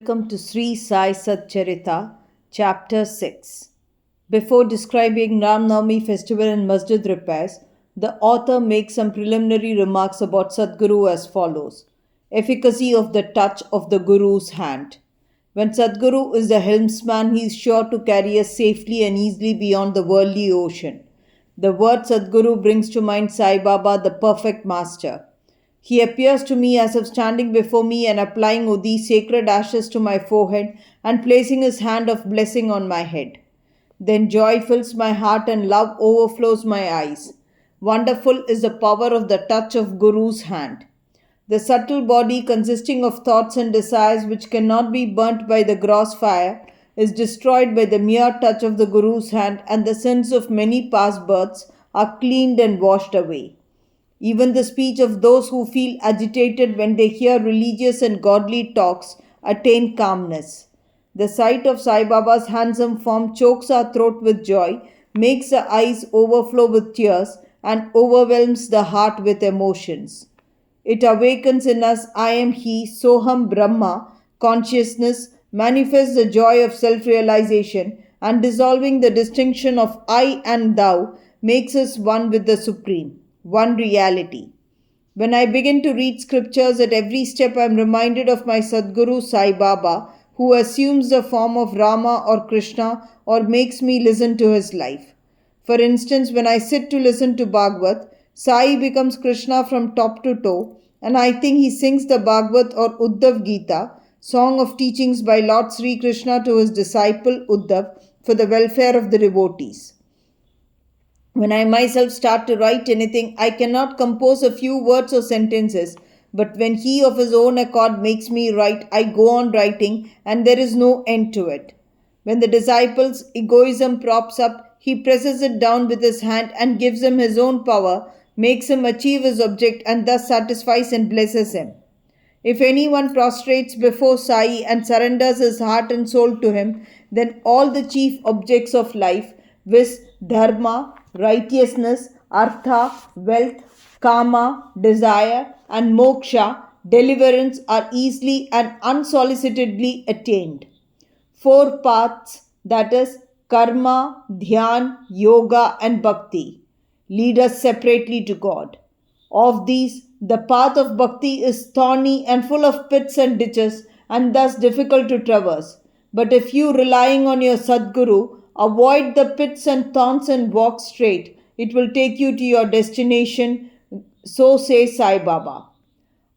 Welcome to Sri Sai Satcharita, Chapter 6. Before describing Ram Navami festival and masjid repairs, the author makes some preliminary remarks about Sadguru as follows. Efficacy of the touch of the Guru's hand. When Sadguru is the helmsman, he is sure to carry us safely and easily beyond the worldly ocean. The word Sadguru brings to mind Sai Baba, the perfect master. He appears to me as if standing before me and applying these sacred ashes to my forehead and placing his hand of blessing on my head. Then joy fills my heart and love overflows my eyes. Wonderful is the power of the touch of Guru's hand. The subtle body consisting of thoughts and desires which cannot be burnt by the gross fire is destroyed by the mere touch of the Guru's hand, and the sins of many past births are cleaned and washed away. Even the speech of those who feel agitated when they hear religious and godly talks attain calmness. The sight of Sai Baba's handsome form chokes our throat with joy, makes the eyes overflow with tears, and overwhelms the heart with emotions. It awakens in us I am He, Soham Brahma, consciousness, manifests the joy of self realization, and dissolving the distinction of I and Thou, makes us one with the Supreme, one reality. When I begin to read scriptures, at every step I am reminded of my Sadguru Sai Baba, who assumes the form of Rama or Krishna or makes me listen to his life. For instance, when I sit to listen to Bhagavad, Sai becomes Krishna from top to toe, and I think he sings the Bhagavad or Uddhav Gita, song of teachings by Lord Sri Krishna to his disciple Uddhav for the welfare of the devotees. When I myself start to write anything, I cannot compose a few words or sentences, but when he of his own accord makes me write, I go on writing, and there is no end to it. When the disciple's egoism props up, he presses it down with his hand and gives him his own power, makes him achieve his object, and thus satisfies and blesses him. If anyone prostrates before Sai and surrenders his heart and soul to him, then all the chief objects of life, viz. Dharma, righteousness, artha, wealth, kama, desire, and moksha, deliverance, are easily and unsolicitedly attained. Four paths, that is, karma, dhyan, yoga, and bhakti, lead us separately to God. Of these, the path of bhakti is thorny and full of pits and ditches, and thus difficult to traverse. But if you, relying on your Sadguru, avoid the pits and thorns and walk straight, it will take you to your destination, so says Sai Baba.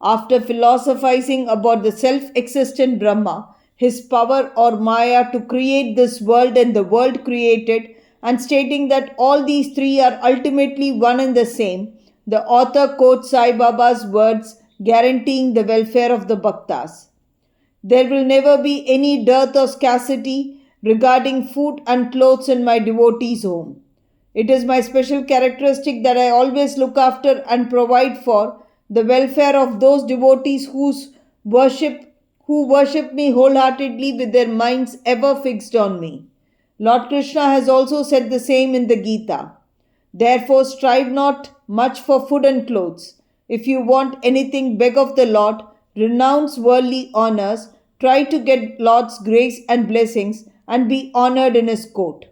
After philosophizing about the self-existent Brahma, his power or Maya to create this world and the world created, and stating that all these three are ultimately one and the same, the author quotes Sai Baba's words guaranteeing the welfare of the Bhaktas. There will never be any dearth or scarcity regarding food and clothes in my devotees' home. It is my special characteristic that I always look after and provide for the welfare of those devotees who worship me wholeheartedly with their minds ever fixed on me. Lord Krishna has also said the same in the Gita. Therefore, strive not much for food and clothes. If you want anything, beg of the Lord, renounce worldly honors, try to get Lord's grace and blessings, and be honored in his court.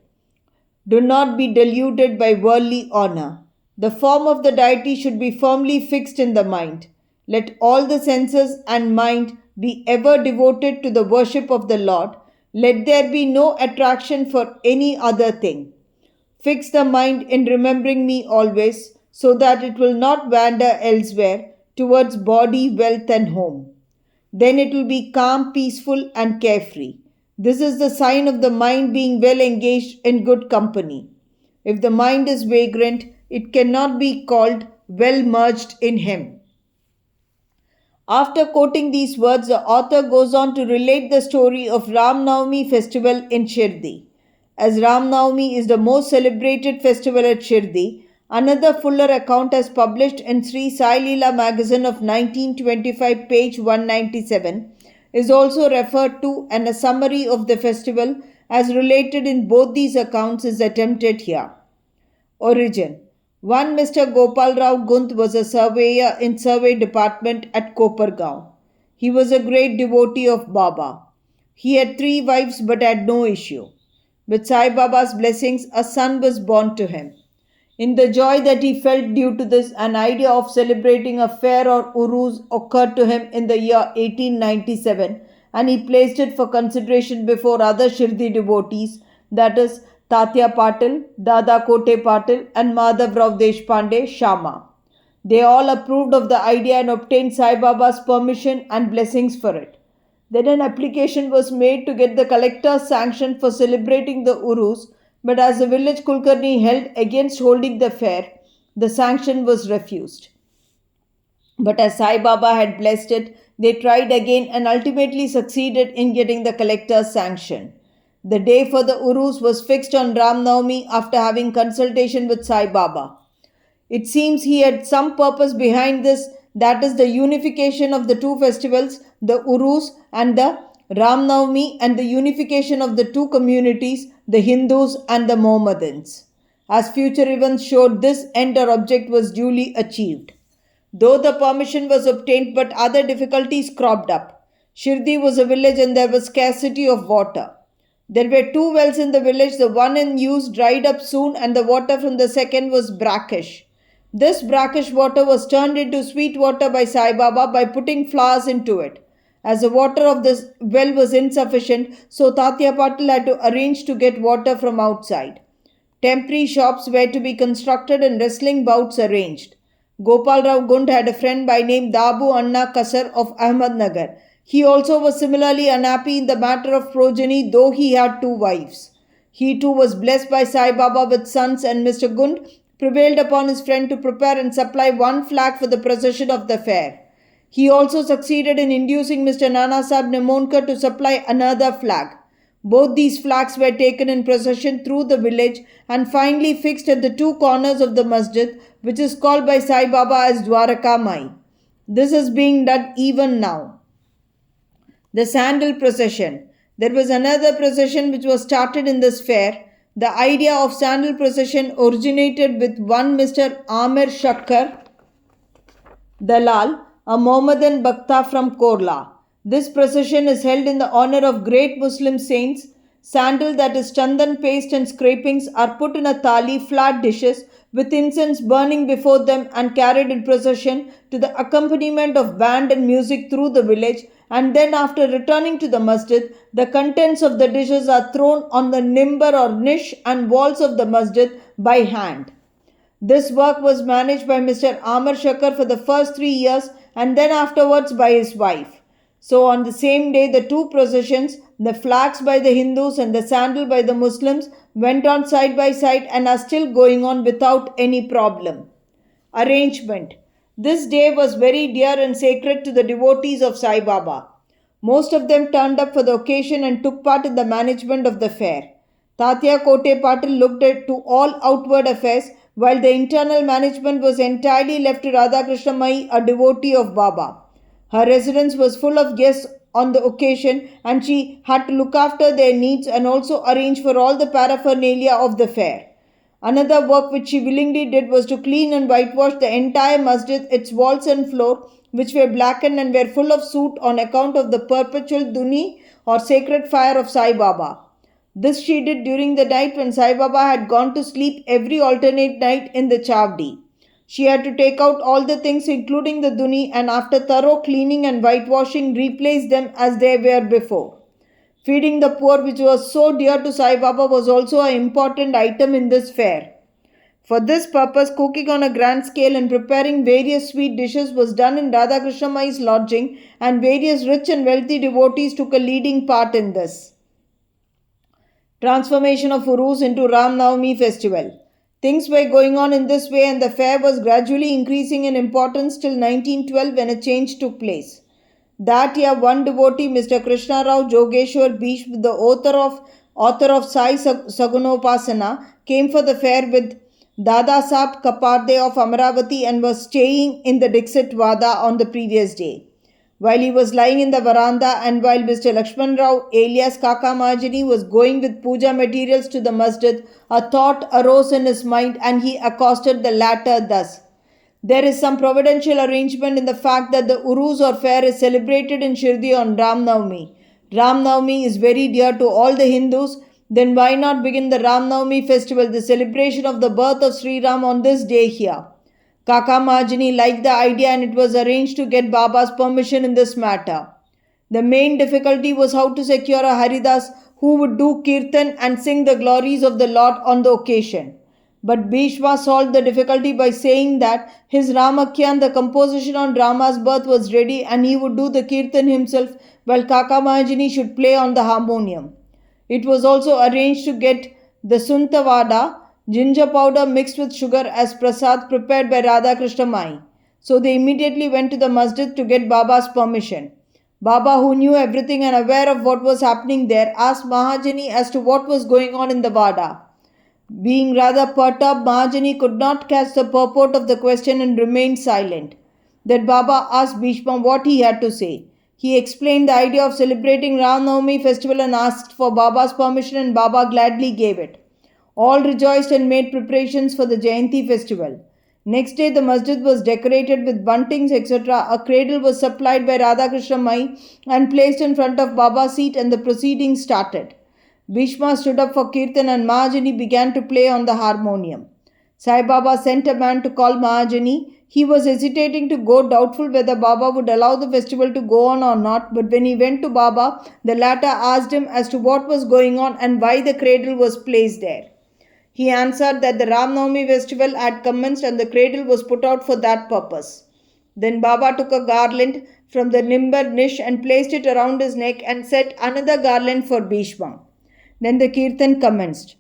Do not be deluded by worldly honor. The form of the deity should be firmly fixed in the mind. Let all the senses and mind be ever devoted to the worship of the Lord. Let there be no attraction for any other thing. Fix the mind in remembering me always, so that it will not wander elsewhere towards body, wealth, and home. Then it will be calm, peaceful, and carefree. This is the sign of the mind being well engaged in good company. If the mind is vagrant, it cannot be called well merged in him. After quoting these words, the author goes on to relate the story of Ram Navami festival in Shirdi. As Ram Navami is the most celebrated festival at Shirdi, another fuller account is published in Sri Sai Leela magazine of 1925, page 197, is also referred to, and a summary of the festival as related in both these accounts is attempted here. Origin. One Mr. Gopal Rao Gunt was a surveyor in survey department at Kopargaon. He was a great devotee of Baba. He had 3 wives but had no issue. With Sai Baba's blessings, a son was born to him. In the joy that he felt due to this, an idea of celebrating a fair or urus occurred to him in the year 1897, and he placed it for consideration before other Shirdi devotees, that is, Tatya Patil, Dada Kote Patil, and Madhav Rao Deshpande Shama. They all approved of the idea and obtained Sai Baba's permission and blessings for it. Then an application was made to get the collector's sanction for celebrating the Urus, but as the village Kulkarni held against holding the fair, the sanction was refused. But as Sai Baba had blessed it, they tried again and ultimately succeeded in getting the collector's sanction. The day for the Urus was fixed on Ram Navami after having consultation with Sai Baba. It seems he had some purpose behind this, that is the unification of the two festivals, the Urus and the Ram Navami, and the unification of the two communities, the Hindus and the Mohammedans. As future events showed, this end or object was duly achieved. Though the permission was obtained, but other difficulties cropped up. Shirdi was a village and there was scarcity of water. There were 2 wells in the village, the one in use dried up soon, and the water from the second was brackish. This brackish water was turned into sweet water by Sai Baba by putting flowers into it. As the water of this well was insufficient, so Tatya Patil had to arrange to get water from outside. Temporary shops were to be constructed and wrestling bouts arranged. Gopal Rao Gund had a friend by name Dabu Anna Kasar of Ahmednagar. He also was similarly unhappy in the matter of progeny, though he had 2 wives. He too was blessed by Sai Baba with sons, and Mr. Gund prevailed upon his friend to prepare and supply 1 flag for the procession of the fair. He also succeeded in inducing Mr. Nana Sahib Nemonkar to supply another flag. Both these flags were taken in procession through the village and finally fixed at the 2 corners of the masjid, which is called by Sai Baba as Dwaraka Mai. This is being done even now. The sandal procession. There was another procession which was started in this fair. The idea of sandal procession originated with one Mr. Amir Shakkar Dalal, a Mohammedan Bhakta from Korla. This procession is held in the honor of great Muslim saints. Sandal, that is chandan paste, and scrapings are put in a thali, flat dishes, with incense burning before them and carried in procession to the accompaniment of band and music through the village, and then after returning to the masjid, the contents of the dishes are thrown on the nimbar or niche and walls of the masjid by hand. This work was managed by Mr. Amar Shakkar for the first 3 years and then afterwards by his wife. So on the same day, the 2 processions, the flags by the Hindus and the sandal by the Muslims, went on side by side and are still going on without any problem. Arrangement. This day was very dear and sacred to the devotees of Sai Baba. Most of them turned up for the occasion and took part in the management of the fair. Tatya Kote Patil looked to all outward affairs, while the internal management was entirely left to Radhakrishna Mai, a devotee of Baba. Her residence was full of guests on the occasion, and she had to look after their needs and also arrange for all the paraphernalia of the fair. Another work which she willingly did was to clean and whitewash the entire masjid, its walls and floor, which were blackened and were full of soot on account of the perpetual duni or sacred fire of Sai Baba. This she did during the night when Sai Baba had gone to sleep every alternate night in the Chavdi. She had to take out all the things including the duni and after thorough cleaning and whitewashing replace them as they were before. Feeding the poor, which was so dear to Sai Baba, was also an important item in this fair. For this purpose, cooking on a grand scale and preparing various sweet dishes was done in Radhakrishna Mai's lodging, and various rich and wealthy devotees took a leading part in this. Transformation of Urus into Ram Navami festival. Things were going on in this way and the fair was gradually increasing in importance till 1912 when a change took place. That year, one devotee, Mr. Krishna Rao Jogeshwar Bhishma, the author of Sai Sagunopasana, came for the fair with Dada Sahib Kaparde of Amaravati and was staying in the Dixit Vada on the previous day. While he was lying in the veranda and while Mr. Lakshman Rao alias Kaka Majani was going with puja materials to the masjid, a thought arose in his mind and he accosted the latter thus. There is some providential arrangement in the fact that the Urus or fair is celebrated in Shirdi on Ram Navami. Ram Navami is very dear to all the Hindus, then why not begin the Ram Navami festival, the celebration of the birth of Sri Ram, on this day here? Kaka Mahajani liked the idea and it was arranged to get Baba's permission in this matter. The main difficulty was how to secure a Haridas who would do kirtan and sing the glories of the Lord on the occasion. But Bhishma solved the difficulty by saying that his Ramakyan, the composition on Rama's birth, was ready and he would do the kirtan himself while Kaka Mahajani should play on the harmonium. It was also arranged to get the Suntavada, ginger powder mixed with sugar, as prasad prepared by Radha Krishna Mai. So they immediately went to the masjid to get Baba's permission. Baba, who knew everything and aware of what was happening there, asked Mahajani as to what was going on in the Vada. Being rather perturbed, Mahajani could not catch the purport of the question and remained silent. Then Baba asked Bhishma what he had to say. He explained the idea of celebrating Ram Navami festival and asked for Baba's permission, and Baba gladly gave it. All rejoiced and made preparations for the Jayanti festival. Next day the masjid was decorated with buntings, etc. A cradle was supplied by Radhakrishna Mai and placed in front of Baba's seat, and the proceedings started. Bhishma stood up for Kirtan and Mahajani began to play on the harmonium. Sai Baba sent a man to call Mahajani. He was hesitating to go, doubtful whether Baba would allow the festival to go on or not, but when he went to Baba, the latter asked him as to what was going on and why the cradle was placed there. He answered that the Ram Navami festival had commenced and the cradle was put out for that purpose. Then Baba took a garland from the nimbar niche and placed it around his neck and set another garland for Bhishma. Then the kirtan commenced.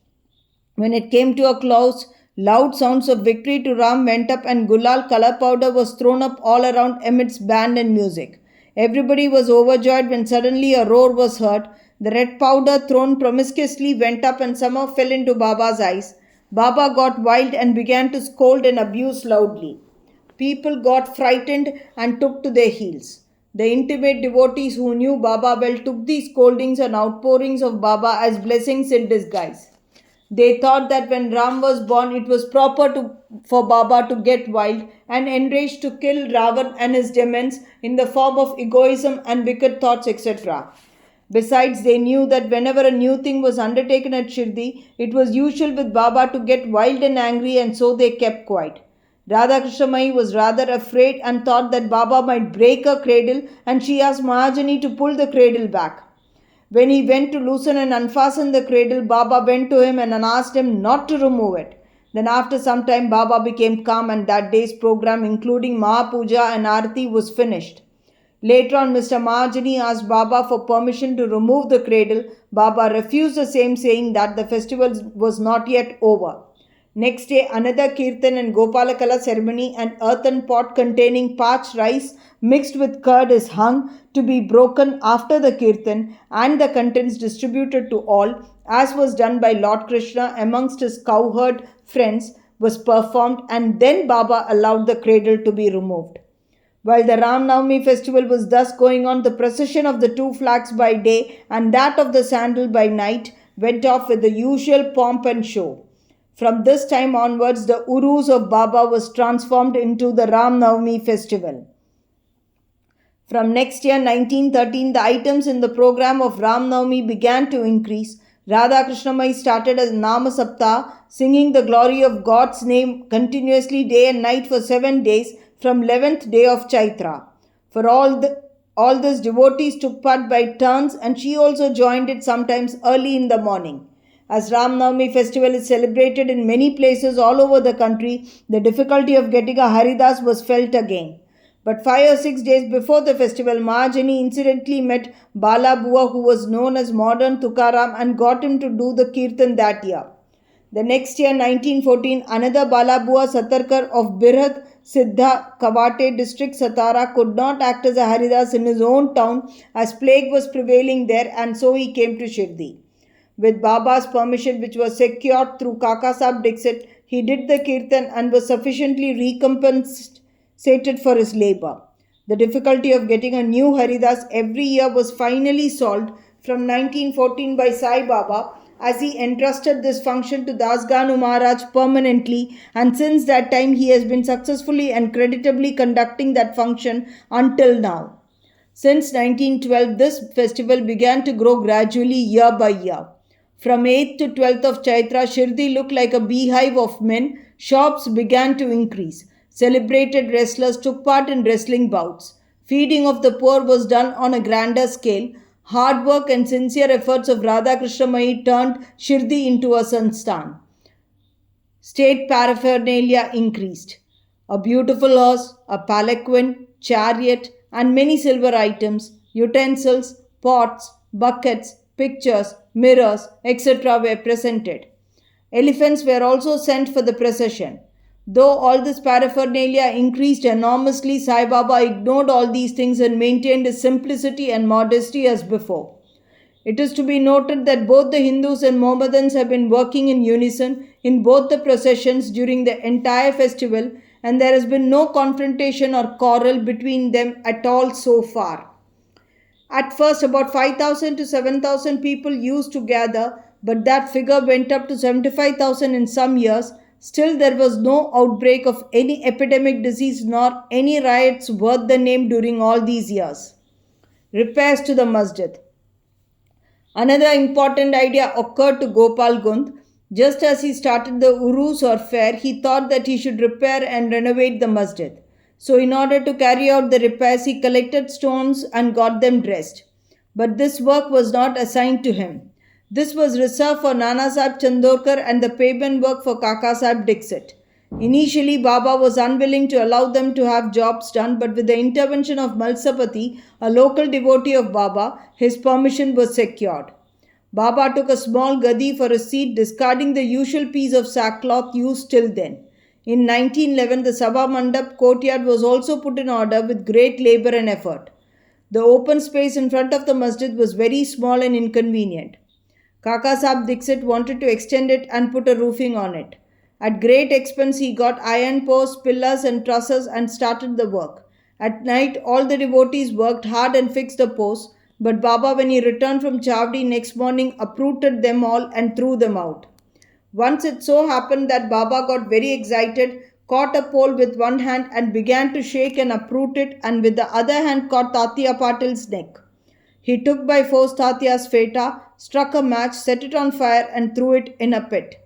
When it came to a close, loud sounds of victory to Ram went up and Gulal color powder was thrown up all around amidst band and music. Everybody was overjoyed when suddenly a roar was heard. The red powder thrown promiscuously went up and somehow fell into Baba's eyes. Baba got wild and began to scold and abuse loudly. People got frightened and took to their heels. The intimate devotees who knew Baba well took these scoldings and outpourings of Baba as blessings in disguise. They thought that when Ram was born, it was proper for Baba to get wild and enraged to kill Ravan and his demons in the form of egoism and wicked thoughts, etc. Besides, they knew that whenever a new thing was undertaken at Shirdi, it was usual with Baba to get wild and angry, and so they kept quiet. Radhakrishna Mai was rather afraid and thought that Baba might break her cradle, and she asked Mahajani to pull the cradle back. When he went to loosen and unfasten the cradle, Baba went to him and asked him not to remove it. Then after some time, Baba became calm and that day's program, including Mahapuja and Arati, was finished. Later on, Mr. Mahajani asked Baba for permission to remove the cradle. Baba refused the same, saying that the festival was not yet over. Next day, another kirtan and Gopalakala ceremony, an earthen pot containing parched rice mixed with curd is hung to be broken after the kirtan and the contents distributed to all, as was done by Lord Krishna amongst his cowherd friends, was performed, and then Baba allowed the cradle to be removed. While the Ram Navami festival was thus going on, the procession of the two flags by day and that of the sandal by night went off with the usual pomp and show. From this time onwards, the Urus of Baba was transformed into the Ram Navami festival. From next year, 1913, the items in the program of Ram Navami began to increase. Radha Krishna Mai started as Nama Sapta, singing the glory of God's name continuously day and night for 7 days from 11th day of Chaitra. For all this, devotees took part by turns, and she also joined it sometimes early in the morning. As Ram Navami festival is celebrated in many places all over the country, the difficulty of getting a Haridas was felt again. But 5 or 6 days before the festival, Mahajani incidentally met Bala Bua, who was known as modern Tukaram, and got him to do the kirtan that year. The next year, 1914, another Bala Bua Satarkar of Birhat Siddha Kavate district, Satara, could not act as a Haridas in his own town as plague was prevailing there, and so he came to Shirdi. With Baba's permission, which was secured through Kaka Sahib Dixit, he did the kirtan and was sufficiently recompensated for his labor. The difficulty of getting a new Haridas every year was finally solved from 1914 by Sai Baba, as he entrusted this function to Dasganu Maharaj permanently, and since that time he has been successfully and creditably conducting that function until now. Since 1912, this festival began to grow gradually year by year. From 8th to 12th of Chaitra, Shirdi looked like a beehive of men. Shops began to increase. Celebrated wrestlers took part in wrestling bouts. Feeding of the poor was done on a grander scale. Hard work and sincere efforts of Radha Krishnamai turned Shirdi into a Sanstan. State paraphernalia increased. A beautiful horse, a palanquin, chariot, and many silver items, utensils, pots, buckets, pictures, mirrors, etc. were presented. Elephants were also sent for the procession. Though all this paraphernalia increased enormously, Sai Baba ignored all these things and maintained his simplicity and modesty as before. It is to be noted that both the Hindus and Mohammedans have been working in unison in both the processions during the entire festival, and there has been no confrontation or quarrel between them at all so far. At first, about 5,000 to 7,000 people used to gather, but that figure went up to 75,000 in some years. Still, there was no outbreak of any epidemic disease nor any riots worth the name during all these years. Repairs to the masjid. Another important idea occurred to Gopal Gund. Just as he started the urus or fair, he thought that he should repair and renovate the masjid. So, in order to carry out the repairs, he collected stones and got them dressed. But this work was not assigned to him. This was reserved for Nana Sahib Chandorkar and the payment work for Kaka Sahib Dixit. Initially, Baba was unwilling to allow them to have jobs done, but with the intervention of Malsapati, a local devotee of Baba, his permission was secured. Baba took a small gadi for a seat, discarding the usual piece of sackcloth used till then. In 1911, the Sabha Mandap courtyard was also put in order with great labor and effort. The open space in front of the masjid was very small and inconvenient. Kaka Sahib Dixit wanted to extend it and put a roofing on it. At great expense, he got iron posts, pillars, and trusses and started the work. At night, all the devotees worked hard and fixed the posts, but Baba, when he returned from Chavdi next morning, uprooted them all and threw them out. Once it so happened that Baba got very excited, caught a pole with one hand and began to shake and uproot it, and with the other hand caught Tatya Patil's neck. He took by force Tatya's feta, struck a match, set it on fire, and threw it in a pit.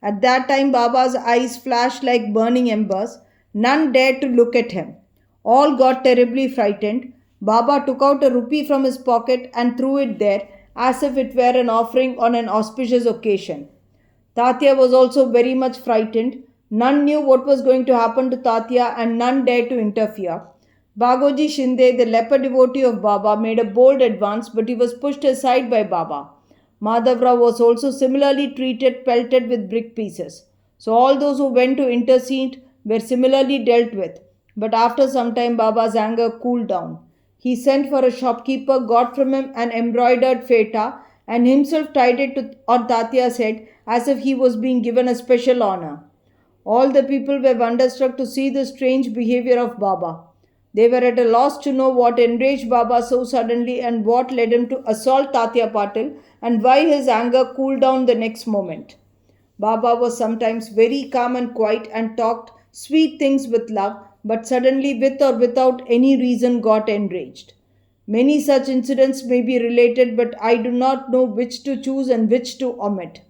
At that time, Baba's eyes flashed like burning embers. None dared to look at him. All got terribly frightened. Baba took out a rupee from his pocket and threw it there as if it were an offering on an auspicious occasion. Tatya was also very much frightened. None knew what was going to happen to Tatya and none dared to interfere. Bagoji Shinde, the leper devotee of Baba, made a bold advance, but he was pushed aside by Baba. Madhavrao was also similarly treated, pelted with brick pieces. So all those who went to intercede were similarly dealt with. But after some time, Baba's anger cooled down. He sent for a shopkeeper, got from him an embroidered feta, and himself tied it on Tatya's head as if he was being given a special honor. All the people were wonderstruck to see the strange behavior of Baba. They were at a loss to know what enraged Baba so suddenly and what led him to assault Tatya Patil and why his anger cooled down the next moment. Baba was sometimes very calm and quiet and talked sweet things with love, but suddenly, with or without any reason, got enraged. Many such incidents may be related, but I do not know which to choose and which to omit.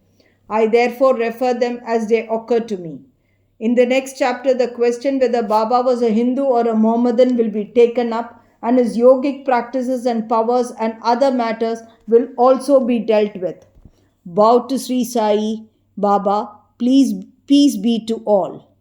I therefore refer them as they occur to me. In the next chapter, the question whether Baba was a Hindu or a Mohammedan will be taken up, and his yogic practices and powers and other matters will also be dealt with. Bow to Sri Sai Baba, please, peace be to all.